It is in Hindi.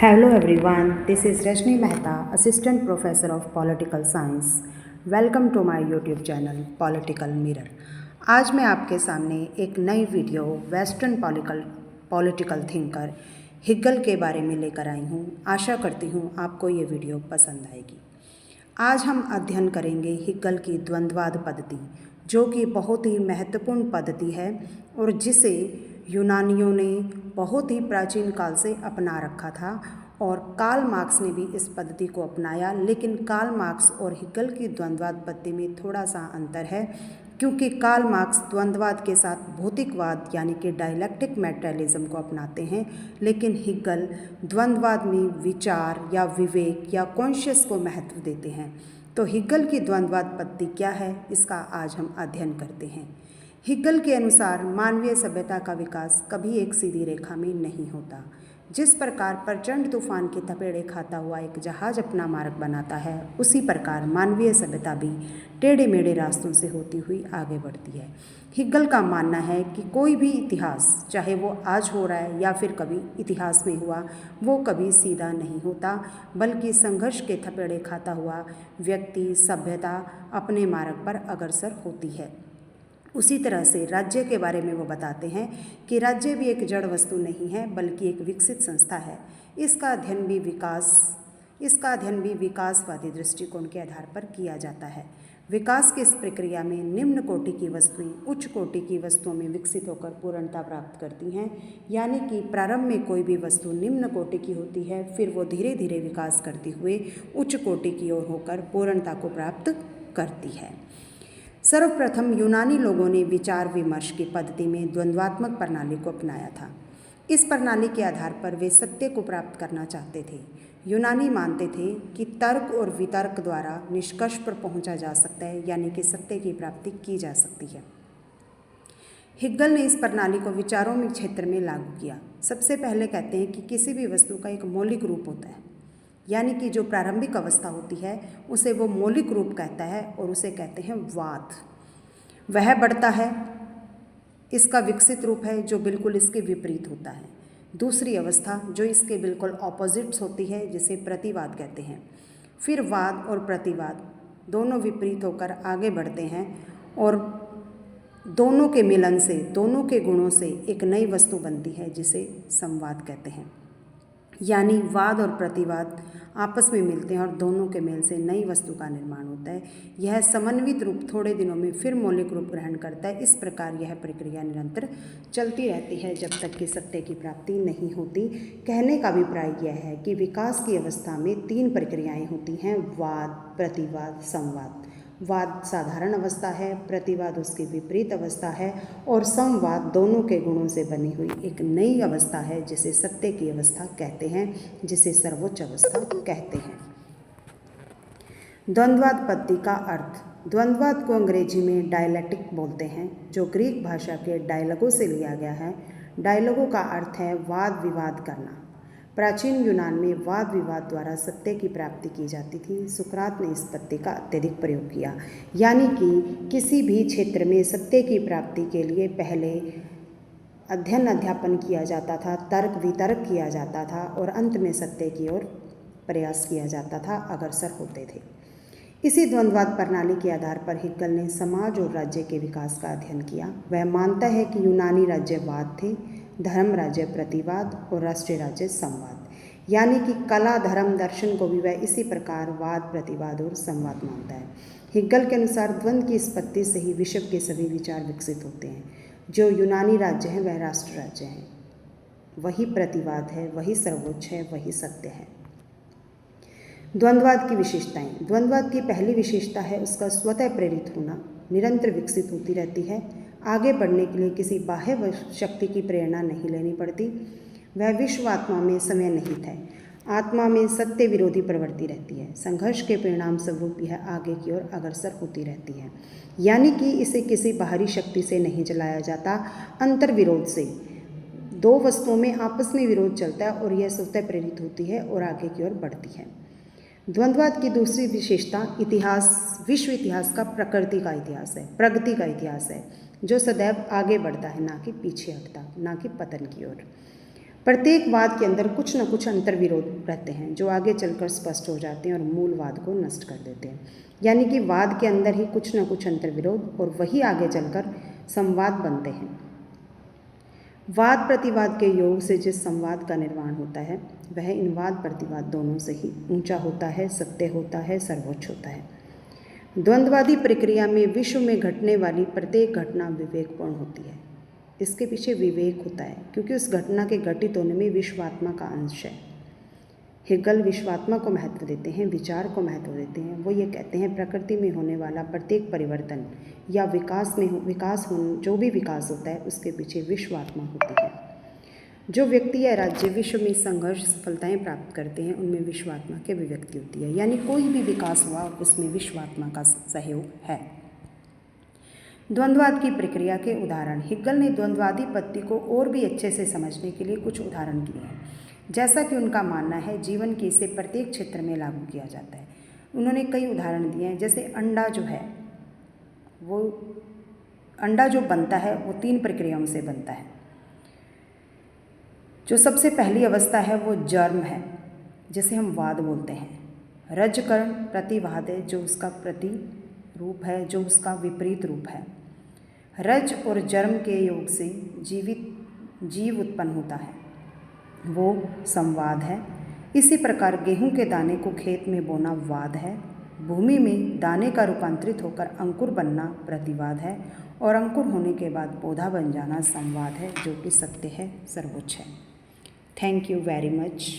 Hello everyone, this is Rajni Mehta, Assistant Professor of Political Science. Welcome to my YouTube channel Political Mirror. आज मैं आपके सामने एक नई video western political thinker Hegel के बारे में लेकर आई हूँ। आशा करती हूँ आपको ये वीडियो पसंद आएगी। आज हम अध्ययन करेंगे हिगल की द्वंद्ववाद पद्धति, जो कि बहुत ही महत्वपूर्ण पद्धति है और जिसे यूनानियों ने बहुत ही प्राचीन काल से अपना रखा था और कार्ल मार्क्स ने भी इस पद्धति को अपनाया। लेकिन कार्ल मार्क्स और हिगल की द्वंद्ववाद पद्धति में थोड़ा सा अंतर है, क्योंकि कार्ल मार्क्स द्वंद्ववाद के साथ भौतिकवाद यानी कि डायलैक्टिक मैटेरियलिज्म को अपनाते हैं, लेकिन हिगल द्वंद्ववाद में विचार या विवेक या कॉन्शियस को महत्व देते हैं। तो हिगल की द्वंद्ववाद पद्धति क्या है, इसका आज हम अध्ययन करते हैं। हिगल के अनुसार मानवीय सभ्यता का विकास कभी एक सीधी रेखा में नहीं होता। जिस प्रकार प्रचंड तूफान की थपेड़े खाता हुआ एक जहाज अपना मार्ग बनाता है, उसी प्रकार मानवीय सभ्यता भी टेढ़े मेढ़े रास्तों से होती हुई आगे बढ़ती है। हिगल का मानना है कि कोई भी इतिहास, चाहे वो आज हो रहा है या फिर कभी इतिहास में हुआ, वो कभी सीधा नहीं होता, बल्कि संघर्ष के थपेड़े खाता हुआ व्यक्ति, सभ्यता अपने मार्ग पर अग्रसर होती है। उसी तरह से राज्य के बारे में वो बताते हैं कि राज्य भी एक जड़ वस्तु नहीं है, बल्कि एक विकसित संस्था है। इसका अध्ययन भी विकासवादी दृष्टिकोण के आधार पर किया जाता है। विकास की इस प्रक्रिया में निम्न कोटि की वस्तुएं उच्च कोटि की वस्तुओं में विकसित होकर पूर्णता प्राप्त करती हैं, यानी कि प्रारंभ में कोई भी वस्तु निम्न कोटि की होती है, फिर वो धीरे धीरे विकास करते हुए उच्च कोटि की ओर होकर पूर्णता को प्राप्त करती है। सर्वप्रथम यूनानी लोगों ने विचार विमर्श की पद्धति में द्वंद्वात्मक प्रणाली को अपनाया था। इस प्रणाली के आधार पर वे सत्य को प्राप्त करना चाहते थे। यूनानी मानते थे कि तर्क और वितर्क द्वारा निष्कर्ष पर पहुंचा जा सकता है, यानी कि सत्य की प्राप्ति की जा सकती है। हिगल ने इस प्रणाली को विचारों में क्षेत्र में लागू किया। सबसे पहले कहते हैं कि किसी भी वस्तु का एक मौलिक रूप होता है, यानी कि जो प्रारंभिक अवस्था होती है उसे वो मौलिक रूप कहता है और उसे कहते हैं वाद। वह बढ़ता है, इसका विकसित रूप है जो बिल्कुल इसके विपरीत होता है। दूसरी अवस्था जो इसके बिल्कुल ऑपोजिट्स होती है, जिसे प्रतिवाद कहते हैं। फिर वाद और प्रतिवाद दोनों विपरीत होकर आगे बढ़ते हैं और दोनों के मिलन से, दोनों के गुणों से एक नई वस्तु बनती है, जिसे संवाद कहते हैं। यानी वाद और प्रतिवाद आपस में मिलते हैं और दोनों के मेल से नई वस्तु का निर्माण होता है। यह समन्वित रूप थोड़े दिनों में फिर मौलिक रूप ग्रहण करता है। इस प्रकार यह प्रक्रिया निरंतर चलती रहती है जब तक कि सत्य की प्राप्ति नहीं होती। कहने का अभिप्राय यह है कि विकास की अवस्था में 3 प्रक्रियाएं होती हैं: वाद, प्रतिवाद, संवाद। वाद साधारण अवस्था है, प्रतिवाद उसकी विपरीत अवस्था है और संवाद दोनों के गुणों से बनी हुई एक नई अवस्था है, जिसे सत्य की अवस्था कहते हैं, जिसे सर्वोच्च अवस्था कहते हैं। द्वंद्ववाद पद्धति का अर्थ। द्वंद्ववाद को अंग्रेजी में डायलैक्टिक बोलते हैं, जो ग्रीक भाषा के डायलॉगों से लिया गया है। डायलॉगों का अर्थ है वाद विवाद करना। प्राचीन यूनान में वाद विवाद द्वारा सत्य की प्राप्ति की जाती थी। सुकरात ने इस पद्धति का अत्यधिक प्रयोग किया, यानी कि किसी भी क्षेत्र में सत्य की प्राप्ति के लिए पहले अध्ययन अध्यापन किया जाता था, तर्क वितर्क किया जाता था और अंत में सत्य की ओर प्रयास किया जाता था, अग्रसर होते थे। इसी द्वंद्ववाद प्रणाली के आधार पर हिगल ने समाज और राज्य के विकास का अध्ययन किया। वह मानता है कि यूनानी राज्य वाद थे, धर्म राज्य प्रतिवाद और राष्ट्रीय राज्य संवाद, यानी कि कला, धर्म, दर्शन को भी वह इसी प्रकार वाद, प्रतिवाद और संवाद मानता है। हिगल के अनुसार द्वंद्व की उत्पत्ति से ही विश्व के सभी विचार विकसित होते हैं। जो यूनानी राज्य है वह राष्ट्र राज्य है, वही प्रतिवाद है, वही सर्वोच्च है, वही सत्य है। द्वंद्ववाद की विशेषताएं। द्वंद्ववाद की पहली विशेषता है उसका स्वतः प्रेरित होना, निरंतर विकसित होती रहती है। आगे बढ़ने के लिए किसी बाह्य शक्ति की प्रेरणा नहीं लेनी पड़ती। वह विश्व आत्मा में समय निहित है। आत्मा में सत्य विरोधी प्रवृत्ति रहती है। संघर्ष के परिणाम स्वरूप यह आगे की ओर अग्रसर होती रहती है, यानी कि इसे किसी बाहरी शक्ति से नहीं चलाया जाता, अंतर विरोध से। 2 वस्तुओं में आपस में विरोध चलता है और यह स्वतः प्रेरित होती है और आगे की ओर बढ़ती है। द्वंद्ववाद की दूसरी विशेषता विश्व इतिहास का प्रकृति का इतिहास है, प्रगति का इतिहास है, जो सदैव आगे बढ़ता है, ना कि पीछे हटता, ना कि पतन की ओर। प्रत्येक वाद के अंदर कुछ न कुछ अंतर्विरोध रहते हैं जो आगे चलकर स्पष्ट हो जाते हैं और मूल वाद को नष्ट कर देते हैं। यानी कि वाद के अंदर ही कुछ न कुछ अंतर्विरोध और वही आगे चलकर संवाद बनते हैं। वाद प्रतिवाद के योग से जिस संवाद का निर्माण होता है वह इन वाद प्रतिवाद दोनों से ही ऊंचा होता है, सत्य होता है, सर्वोच्च होता है। द्वंद्वादी प्रक्रिया में विश्व में घटने वाली प्रत्येक घटना विवेकपूर्ण होती है। इसके पीछे विवेक होता है क्योंकि उस घटना के घटित होने में विश्वात्मा का अंश है। हेगल विश्वात्मा को महत्व देते हैं, विचार को महत्व देते हैं। वो ये कहते हैं प्रकृति में होने वाला प्रत्येक परिवर्तन या जो भी विकास होता है उसके पीछे विश्वात्मा होती है। जो व्यक्ति या राज्य विश्व में संघर्ष सफलताएं प्राप्त करते हैं उनमें विश्वात्मा की अभिव्यक्ति होती है। यानी कोई भी विकास हुआ उसमें विश्वात्मा का सहयोग है। द्वंद्वाद की प्रक्रिया के उदाहरण। हेगल ने द्वंद्वादी पद्धति को और भी अच्छे से समझने के लिए कुछ उदाहरण दिए हैं। जैसा कि उनका मानना है जीवन के इसे प्रत्येक क्षेत्र में लागू किया जाता है। उन्होंने कई उदाहरण दिए हैं। जैसे अंडा जो बनता है वो 3 प्रक्रियाओं से बनता है। जो सबसे पहली अवस्था है वो जर्म है, जिसे हम वाद बोलते हैं। रजकरण प्रतिवाद है जो उसका प्रतिरूप है, जो उसका विपरीत रूप है। रज और जर्म के योग से जीव उत्पन्न होता है, वो संवाद है। इसी प्रकार गेहूं के दाने को खेत में बोना वाद है। भूमि में दाने का रूपांतरित होकर अंकुर बनना प्रतिवाद है और अंकुर होने के बाद पौधा बन जाना संवाद है, जो कि सत्य है, सर्वोच्च है। Thank you very much.